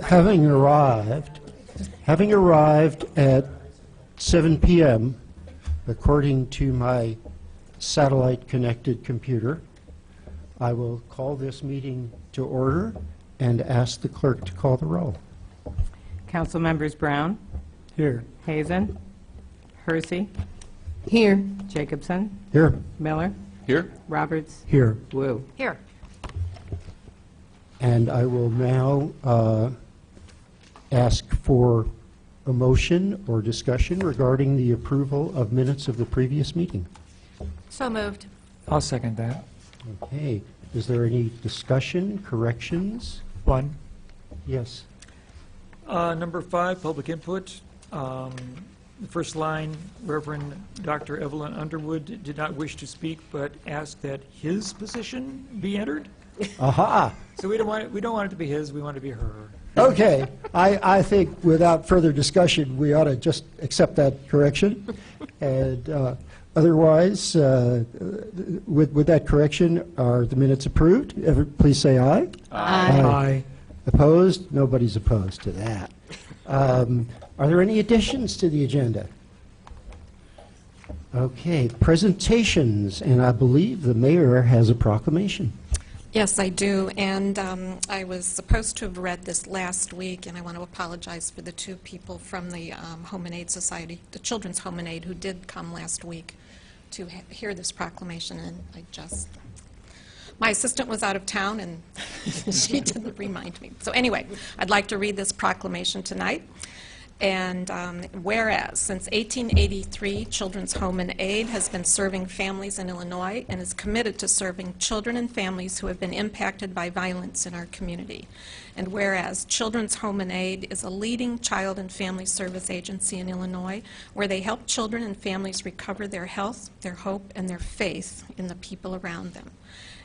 having arrived at 7 p.m., according to my satellite-connected computer, I will call this meeting to order and ask the clerk to call the roll. Council members Brown, Here. Hazen, Hersey, Here. Jacobson, Here. Miller, Here? Roberts, Here. Wu. Here. And I will now ask for a motion or discussion regarding the approval of minutes of the previous meeting. So moved. I'll second that. Okay. Is there any discussion, corrections? One. Yes. Number 5, public input. The first line, Reverend Dr. Evelyn Underwood did not wish to speak, but asked that his position be entered. Aha! So we don't want it to be his, we want it to be her. Okay. I think without further discussion, we ought to just accept that correction. And otherwise, with that correction, are the minutes approved? Please say aye. Aye. Opposed? Nobody's opposed to that. Are there any additions to the agenda? Okay, presentations, and I believe the mayor has a proclamation. Yes, I do, and I was supposed to have read this last week, and I want to apologize for the 2 people from the Home and Aid Society, the Children's Home and Aid, who did come last week to hear this proclamation, and my assistant was out of town, and she didn't remind me. So anyway, I'd like to read this proclamation tonight. And whereas, since 1883, Children's Home and Aid has been serving families in Illinois and is committed to serving children and families who have been impacted by violence in our community. And whereas, Children's Home and Aid is a leading child and family service agency in Illinois where they help children and families recover their health, their hope, and their faith in the people around them.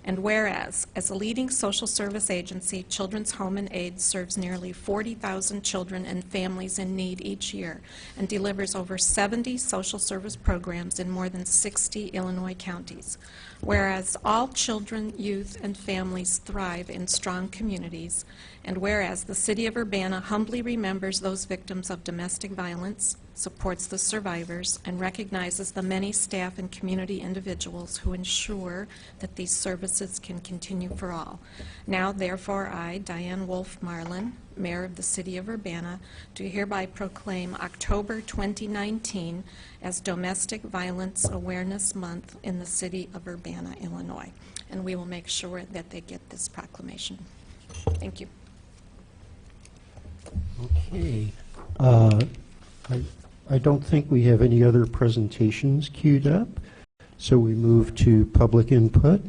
And whereas, as a leading social service agency, Children's Home and Aid serves nearly 40,000 children and families in need each year and delivers over 70 social service programs in more than 60 Illinois counties. Whereas, all children, youth, and families thrive in strong communities. And whereas, the City of Urbana humbly remembers those victims of domestic violence, supports the survivors, and recognizes the many staff and community individuals who ensure that these services can continue for all. Now, therefore, I, Diane Wolf Marlin, Mayor of the City of Urbana, do hereby proclaim October 2019 as Domestic Violence Awareness Month in the City of Urbana, Illinois. And we will make sure that they get this proclamation. Thank you. Okay. I don't think we have any other presentations queued up, so we move to public input.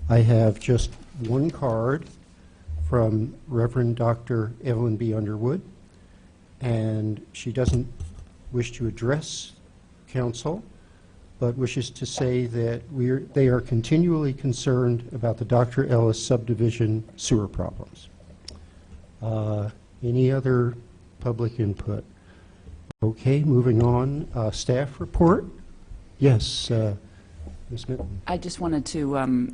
I have just one card from Reverend Dr. Evelyn B. Underwood, and she doesn't wish to address council, but wishes to say that they are continually concerned about the Dr. Ellis subdivision sewer problems. Any other public input? Okay, moving on. Staff report? Yes, Ms. Minton. I just wanted to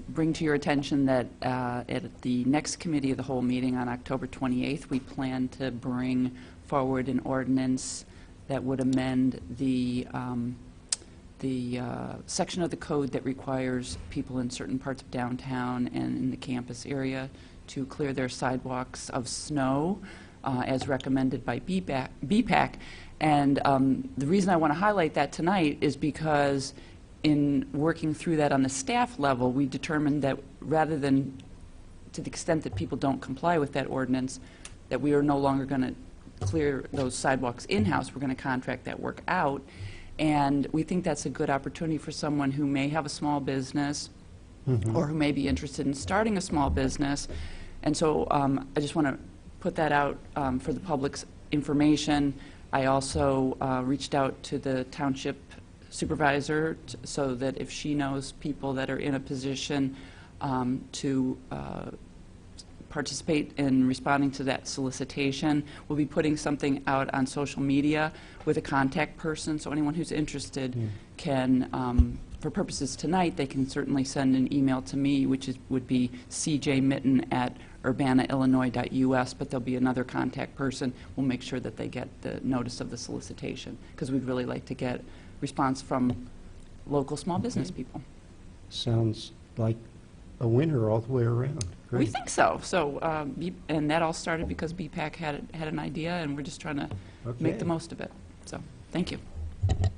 bring to your attention that at the next Committee of the Whole meeting on October 28th, we plan to bring forward an ordinance that would amend the section of the code that requires people in certain parts of downtown and in the campus area to clear their sidewalks of snow as recommended by BPAC. And the reason I want to highlight that tonight is because in working through that on the staff level, we determined that rather than, to the extent that people don't comply with that ordinance, that we are no longer going to clear those sidewalks in-house. We're going to contract that work out. And we think that's a good opportunity for someone who may have a small business or who may be interested in starting a small business. And so I just want to put that out for the public's information. I also reached out to the township supervisor so that if she knows people that are in a position to participate in responding to that solicitation, we'll be putting something out on social media with a contact person, so anyone who's interested can for purposes tonight, they can certainly send an email to me, which would be cjmitten@urbanaillinois.us, but there'll be another contact person. We'll make sure that they get the notice of the solicitation, because we'd really like to get response from local small business people. Sounds like a winner all the way around. We Great. think so. So, and that all started because BPAC had an idea, and we're just trying to make the Okay. most of it. So, thank you. Okay.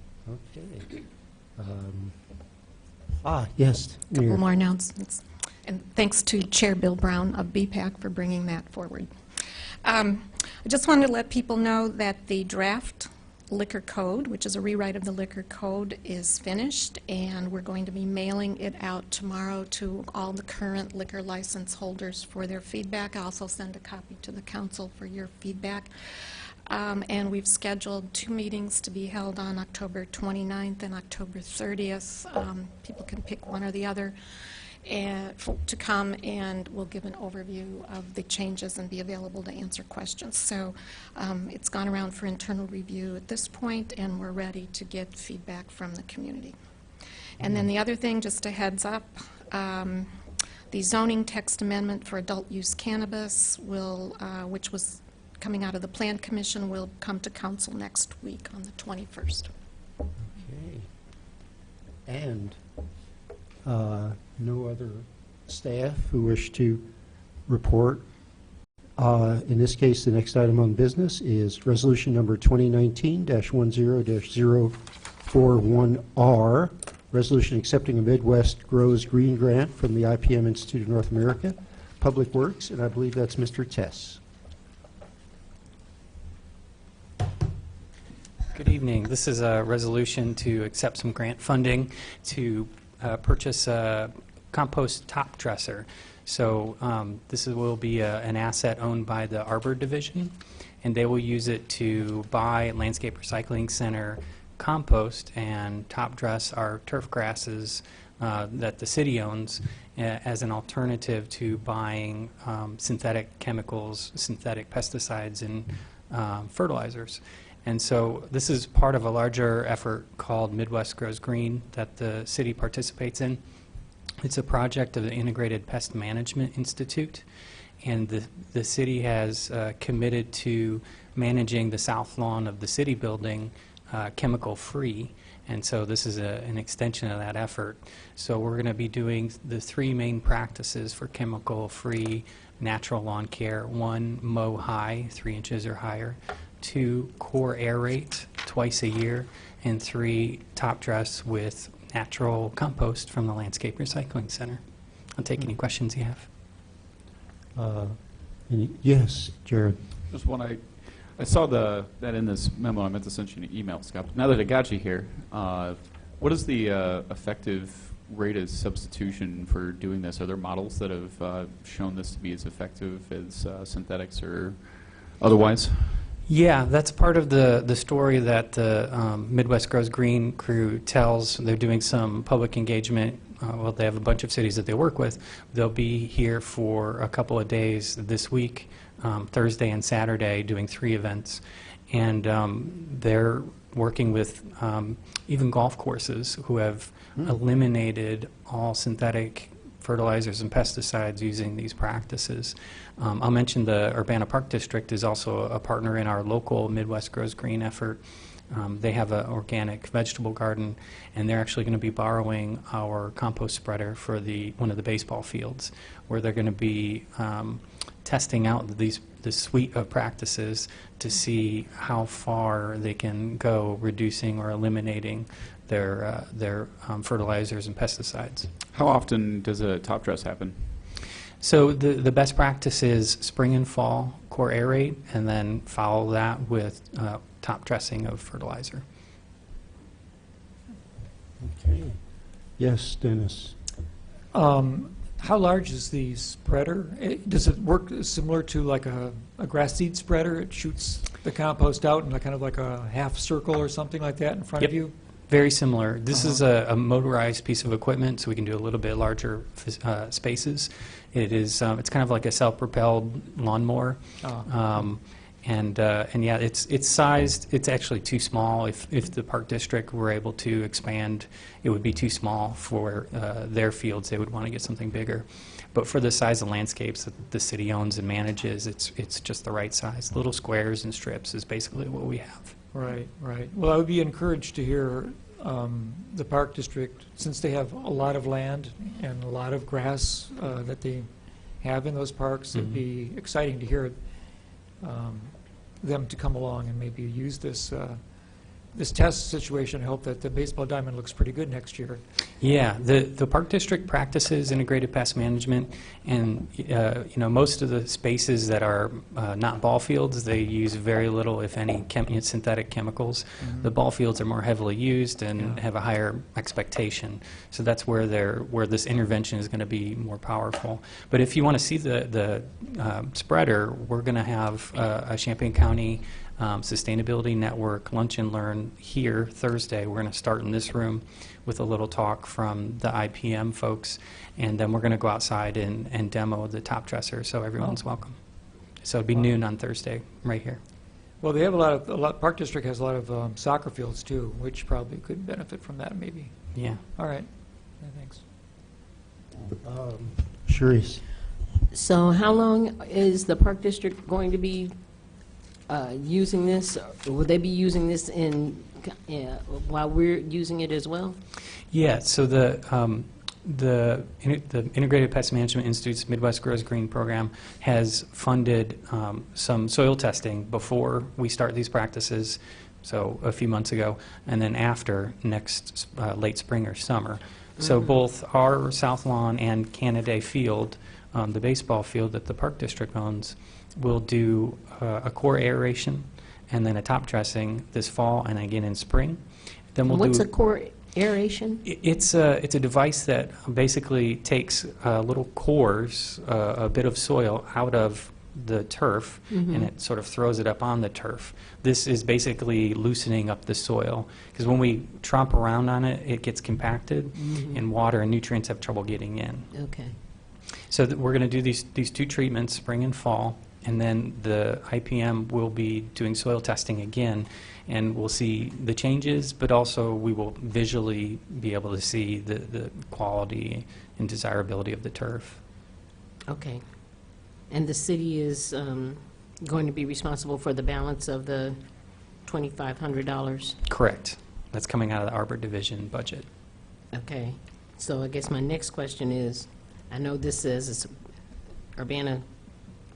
Yes, Couple Mayor. more announcements. And thanks to Chair Bill Brown of BPAC for bringing that forward. I just wanted to let people know that the draft liquor code, which is a rewrite of the liquor code, is finished, and we're going to be mailing it out tomorrow to all the current liquor license holders for their feedback. I'll also send a copy to the council for your feedback. And we've scheduled 2 meetings to be held on October 29th and October 30th. People can pick one or the other to come, and we'll give an overview of the changes and be available to answer questions. So it's gone around for internal review at this point, and we're ready to get feedback from the community. And then the other thing, just a heads up, the zoning text amendment for adult use cannabis will, which was coming out of the Plan Commission, will come to council next week on the 21st. Okay. And no other staff who wish to report. In this case, the next item on business is resolution number 2019-10-041R, resolution accepting a Midwest Grows Green grant from the IPM Institute of North America, Public Works, and I believe that's Mr. Tess. Good evening. This is a resolution to accept some grant funding to purchase a compost top dresser. So will be an asset owned by the Arbor Division, and they will use it to buy Landscape Recycling Center compost and top dress our turf grasses that the city owns as an alternative to buying synthetic chemicals, synthetic pesticides, and fertilizers. And so this is part of a larger effort called Midwest Grows Green that the city participates in. It's a project of the Integrated Pest Management Institute, and the city has committed to managing the south lawn of the city building chemical-free, and so this is an extension of that effort. So we're going to be doing the 3 main practices for chemical-free natural lawn care. 1, mow high, 3 inches or higher. 2, core aerate twice a year. And 3, top dress with natural compost from the Landscape Recycling Center. I'll take any questions you have. Yes, Jared. Just one, I saw that in this memo. I meant to send you an email, Scott. Now that I got you here, what is the effective rate of substitution for doing this? Are there models that have shown this to be as effective as synthetics or otherwise? Yeah, that's part of the story that the Midwest Grows Green crew tells. They're doing some public engagement. Well, they have a bunch of cities that they work with. They'll be here for a couple of days this week, Thursday and Saturday, doing 3 events. And they're working with even golf courses who have eliminated all synthetic fertilizers and pesticides using these practices. I'll mention the Urbana Park District is also a partner in our local Midwest Grows Green effort. They have an organic vegetable garden, and they're actually going to be borrowing our compost spreader for one of the baseball fields, where they're going to be testing out this suite of practices to see how far they can go reducing or eliminating their fertilizers and pesticides. How often does a top dress happen? So the best practice is spring and fall, core aerate, and then follow that with top dressing of fertilizer. Okay. Yes, Dennis. How large is the spreader? Does it work similar to like a grass seed spreader? It shoots the compost out in kind of like a half circle or something like that in front of you? Very similar. This is a motorized piece of equipment, so we can do a little bit larger spaces. It's kind of like a self-propelled lawnmower. And yeah, it's sized, it's actually too small. If the Park District were able to expand, it would be too small for their fields. They would want to get something bigger. But for the size of landscapes that the city owns and manages, it's just the right size. Little squares and strips is basically what we have. Right, right. Well, I would be encouraged to hear the Park District, since they have a lot of land and a lot of grass that they have in those parks, it'd be exciting to hear them to come along and maybe use this this test situation. I hope that the baseball diamond looks pretty good next year. Yeah, the Park District practices integrated pest management, and most of the spaces that are not ball fields, they use very little, if any, synthetic chemicals. The ball fields are more heavily used and have a higher expectation, so that's where this intervention is going to be more powerful. But if you want to see the spreader, we're going to have a Champaign County Sustainability Network Lunch and Learn here Thursday. We're going to start in this room with a little talk from the IPM folks, and then we're going to go outside and demo the top dresser, so everyone's welcome. So it'll be noon on Thursday, right here. Well, they have Park District has a lot of soccer fields too, which probably could benefit from that maybe. Yeah. All right, thanks. Sharice. So how long is the Park District going to be using this? Will they be using this while we're using it as well? Yeah, so the Integrated Pest Management Institute's Midwest Grows Green program has funded some soil testing before we start these practices, so a few months ago, and then after next late spring or summer. So both our South Lawn and Canada Field, the baseball field that the Park District owns, will do a core aeration and then a top dressing this fall and again in spring. Then we'll What's do a core aeration? It's a device that basically takes little cores, a bit of soil out of the turf, and it sort of throws it up on the turf. This is basically loosening up the soil, because when we tromp around on it, it gets compacted, and water and nutrients have trouble getting in. Okay. So we're going to do these two treatments, spring and fall, and then the IPM will be doing soil testing again, and we'll see the changes, but also we will visually be able to see the quality and desirability of the turf. Okay. And the city is going to be responsible for the balance of the $2,500? Correct. That's coming out of the Arbor Division budget. Okay. So I guess my next question is, I know this says it's Urbana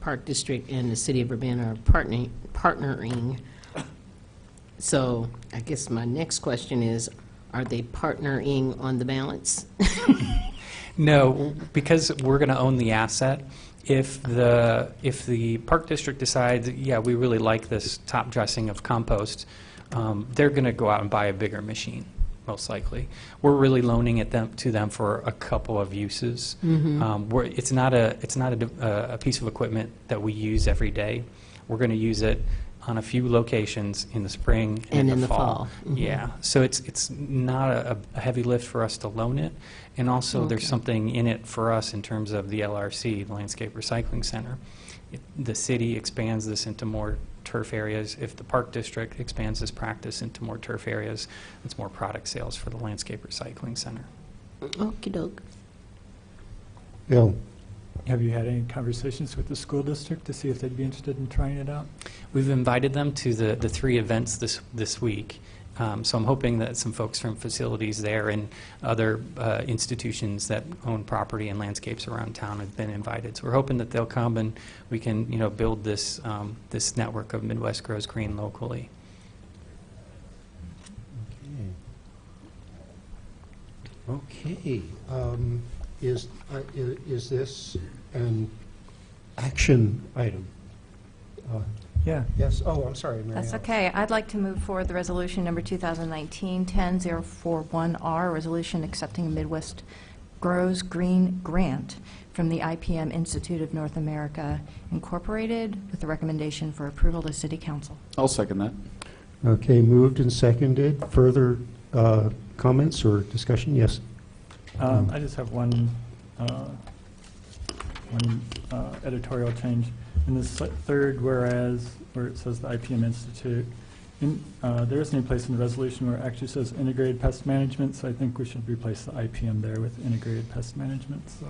Park District and the City of Urbana are partnering. So I guess my next question is, are they partnering on the balance? No, because we're going to own the asset. If the Park District decides, yeah, we really like this top dressing of compost, they're going to go out and buy a bigger machine, most likely. We're really loaning it to them for a couple of uses. It's not a piece of equipment that we use every day. We're going to use it on a few locations in the spring and in the fall. Yeah, so it's not a heavy lift for us to loan it, and also there's something in it for us in terms of the LRC, the Landscape Recycling Center. The city expands this into more turf areas. If the Park District expands this practice into more turf areas, it's more product sales for the Landscape Recycling Center. Okie doke. Bill. Have you had any conversations with the school district to see if they'd be interested in trying it out? We've invited them to the 3 events this week. So I'm hoping that some folks from facilities there and other institutions that own property and landscapes around town have been invited. So we're hoping that they'll come and we can, build this this network of Midwest Grows Green locally. Okay. Is this an action item? Yeah. Yes. Oh, I'm sorry, Mary That's Alice. okay. I'd like to move forward the resolution number 2019-10041R, resolution accepting a Midwest Grows Green grant from the IPM Institute of North America, Incorporated, with the recommendation for approval to City Council. I'll second that. Okay, moved and seconded. Further comments or discussion? Yes. I just have one editorial change. in the third whereas, where it says the IPM Institute, there isn't any place in the resolution where it actually says integrated pest management, so I think we should replace the IPM there with integrated pest management, so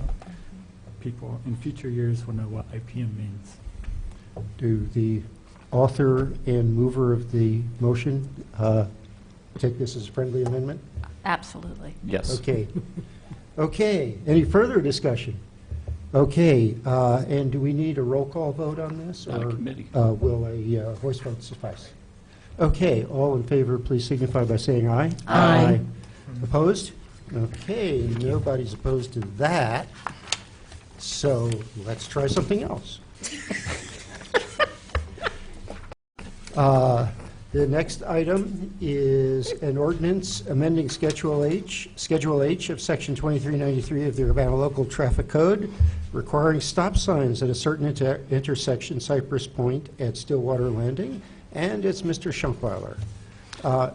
people in future years will know what IPM means. Do the author and mover of the motion take this as a friendly amendment? Absolutely. Yes. Okay. Okay, any further discussion? Okay, and do we need a roll call vote on this? Not a or committee. will a voice vote suffice? Okay, all in favor, please signify by saying aye. Aye. Opposed? Okay, nobody's opposed to that. So let's try something else. The next item is an ordinance amending Schedule H of Section 2393 of the Urbana Local Traffic Code, requiring stop signs at a certain intersection, Cypress Point at Stillwater Landing, and it's Mr. Schunkweiler,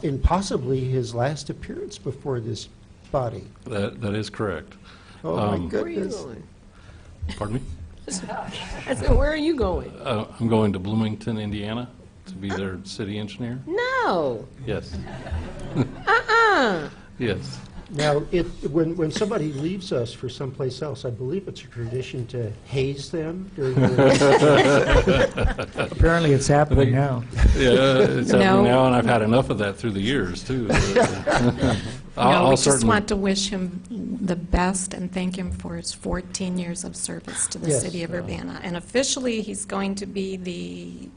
in possibly his last appearance before this body. That is correct. Oh, my Where are you goodness. going? Pardon me? I said, where are you going? I'm going to Bloomington, Indiana, to be their city engineer. No. Yes. Uh-uh. Yes. Now, when somebody leaves us for someplace else, I believe it's a tradition to haze them during the... Apparently, it's happening now. Yeah, it's No. happening now, and I've had enough of that through the years, too. No, I'll we just certainly- want to wish him the best and thank him for his 14 years of service to the Yes. city of Urbana. And officially, he's going to be the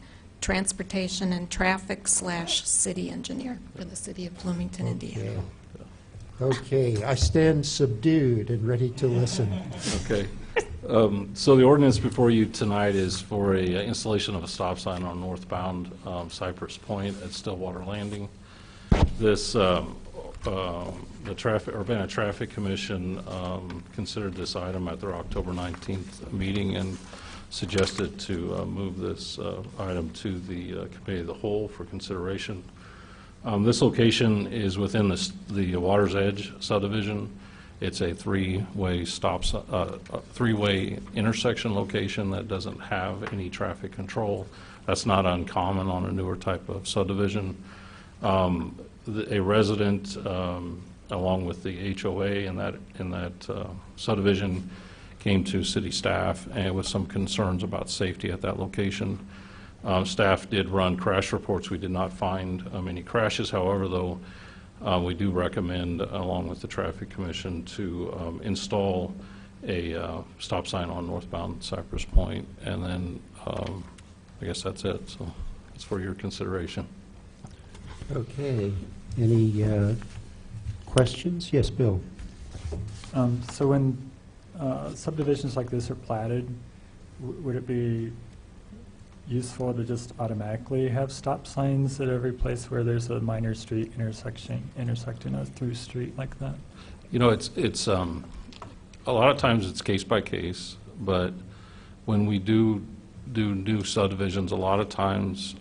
transportation and traffic / city engineer for the city of Bloomington, Indiana. Okay, I stand subdued and ready to listen. Okay. So the ordinance before you tonight is for a installation of a stop sign on northbound Cypress Point at Stillwater Landing. This, the Urbana Traffic Commission considered this item at their October 19th meeting and suggested to move this item to the Committee of the Whole for consideration. This location is within the Water's Edge subdivision. It's a three-way three-way intersection location that doesn't have any traffic control. That's not uncommon on a newer type of subdivision. A resident, along with the HOA in that subdivision, came to city staff and with some concerns about safety at that location. Staff did run crash reports. We did not find any crashes. However, though, we do recommend, along with the Traffic Commission, to install a stop sign on northbound Cypress Point. And then I guess that's it. So it's for your consideration. Okay, any questions? Yes, Bill? So when subdivisions like this are platted, would it be useful to just automatically have stop signs at every place where there's a minor street intersecting a through street like that? You know, it's a lot of times it's case by case, but when we do new subdivisions, a lot of times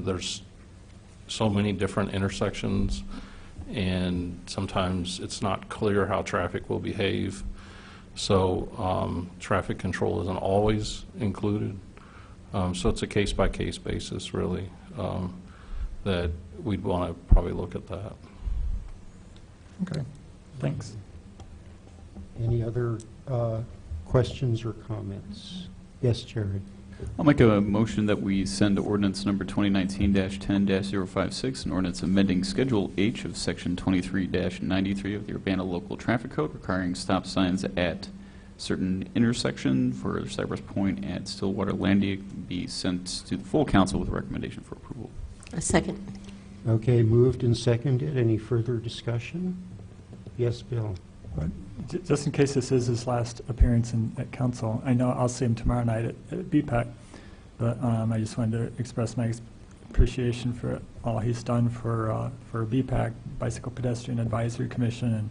there's so many different intersections, and sometimes it's not clear how traffic will behave. So traffic control isn't always included. So it's a case-by-case basis, really, that we'd want to probably look at that. Okay, thanks. Any other questions or comments? Yes, Jared? I'll make a motion that we send ordinance number 2019-10-056, an ordinance amending Schedule H of Section 23-93 of the Urbana Local Traffic Code, requiring stop signs at certain intersection for Cypress Point at Stillwater Landing, be sent to the full council with a recommendation for approval. A second. Okay, moved and seconded. Any further discussion? Yes, Bill? Just in case this is his last appearance at council, I know I'll see him tomorrow night at BPAC, but I just wanted to express my appreciation for all he's done for BPAC, Bicycle Pedestrian Advisory Commission,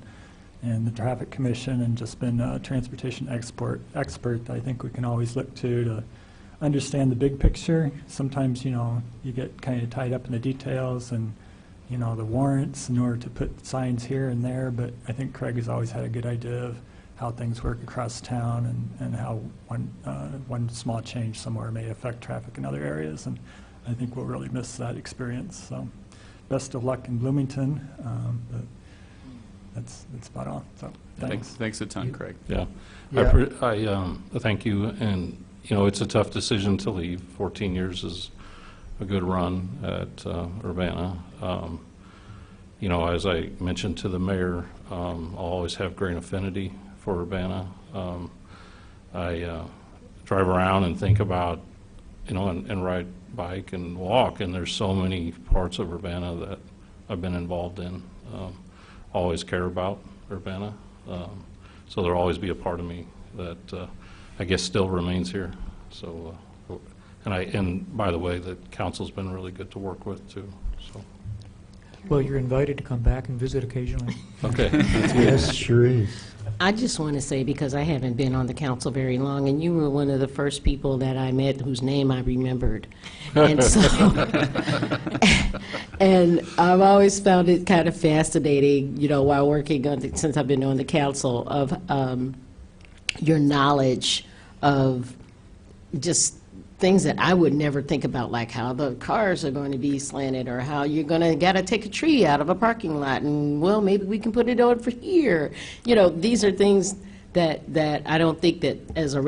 and the Traffic Commission, and just been a transportation expert that I think we can always look to understand the big picture. Sometimes, you get kind of tied up in the details and, the warrants in order to put signs here and there, but I think Craig has always had a good idea of how things work across town and how one small change somewhere may affect traffic in other areas. And I think we'll really miss that experience. So best of luck in Bloomington. But that's spot on. So Thanks a ton, Craig. Yeah. Yeah. I thank you, and, you know, it's a tough decision to leave. 14 years is a good run at Urbana. You know, as I mentioned to the mayor, I'll always have great affinity for Urbana. I drive around and think about, you know, and ride bike and walk, and there's so many parts of Urbana that I've been involved in. Always care about Urbana. So there'll always be a part of me that I guess still remains here. So, and by the way, the council's been really good to work with too. So, Well, you're invited to come back and visit occasionally. okay. Yes, sure is. I just want to say, because I haven't been on the council very long, and you were one of the first people that I met whose name I remembered. And so, and I've always found it kind of fascinating, you know, while working on since I've been on the council, of your knowledge of just things that I would never think about, like how the cars are going to be slanted, or how you're going to got to take a tree out of a parking lot, and, well, maybe we can put it over here. You know, these are things that I don't think that as a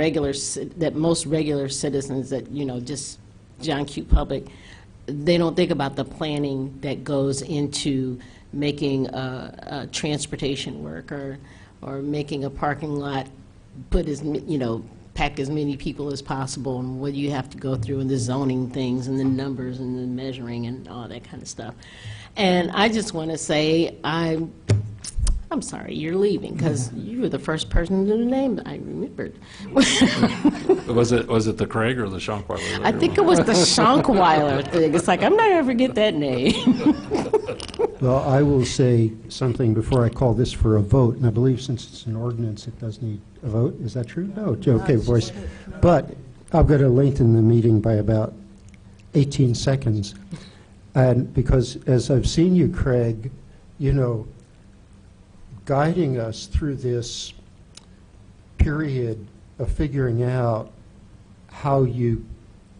that most regular citizens that, you know, just John Q. Public, they don't think about the planning that goes into making a transportation work, or making a parking lot put as, you know, pack as many people as possible, and what you have to go through, and the zoning things, and the numbers, and the measuring, and all that kind of stuff. And I just want to say, I'm sorry you're leaving, because you were the first person to name I remembered. Was it the Craig or the Schonkweiler? I think it was the Schonkweiler thing. It's like, I'm not going to forget that name. Well, I will say something before I call this for a vote, and I believe since it's an ordinance, it does need a vote. Is that true? No, okay, voice. But I'm going to lengthen the meeting by about 18 seconds. And because as I've seen you, Craig, you know, guiding us through this period of figuring out how you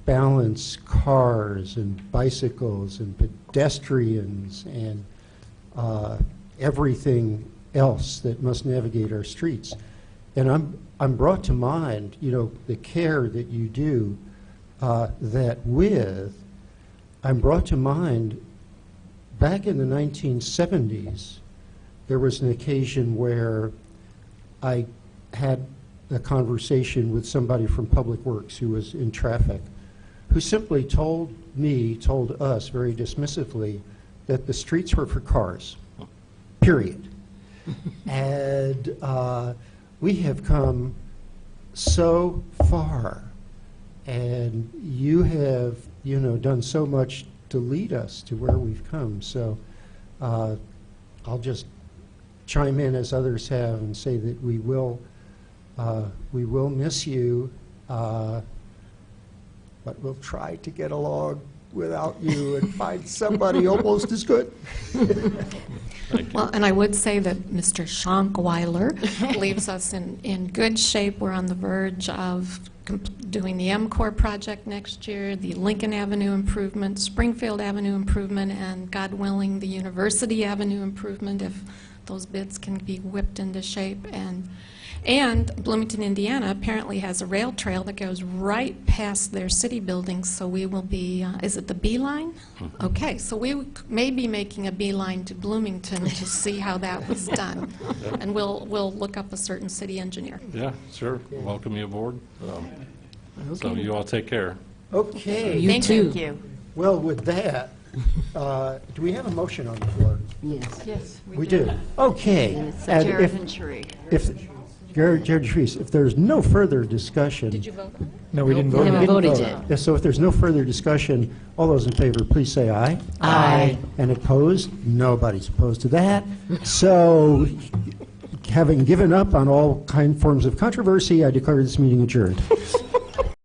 balance cars and bicycles and pedestrians and everything else that must navigate our streets. And I'm brought to mind, you know, the care that you do that with. I'm brought to mind back in the 1970s, there was an occasion where I had a conversation with somebody from Public Works who was in traffic, who simply told us very dismissively that the streets were for cars, period. And we have come so far, and you have, you know, done so much to lead us to where we've come. So I'll just chime in as others have and say that we will miss you, but we'll try to get along without you and find somebody almost as good. Well, and I would say that Mr. Schonkweiler leaves us in good shape. We're on the verge of doing the MCOR project next year, the Lincoln Avenue improvement, Springfield Avenue improvement, and God willing, the University Avenue improvement, if those bids can be whipped into shape. And Bloomington, Indiana apparently has a rail trail that goes right past their city buildings, so we will be, is it the Beeline? Okay, so we may be making a beeline to Bloomington to see how that was done. And we'll look up a certain city engineer. Yeah, sure. Welcome you aboard. So you all take care. Okay. You too. Thank you. Well, with that, do we have a motion on the floor? Yes. Yes, We do. Okay. And it's And Jared if- and Sheree. If, Jared Shreese, if there's no further discussion. Did you vote on it? No, we didn't We vote. haven't Didn't voted vote. yet. Yeah, so if there's no further discussion, all those in favor, please say aye. Aye. And opposed? Nobody's opposed to that. So, having given up on all forms of controversy, I declare this meeting adjourned.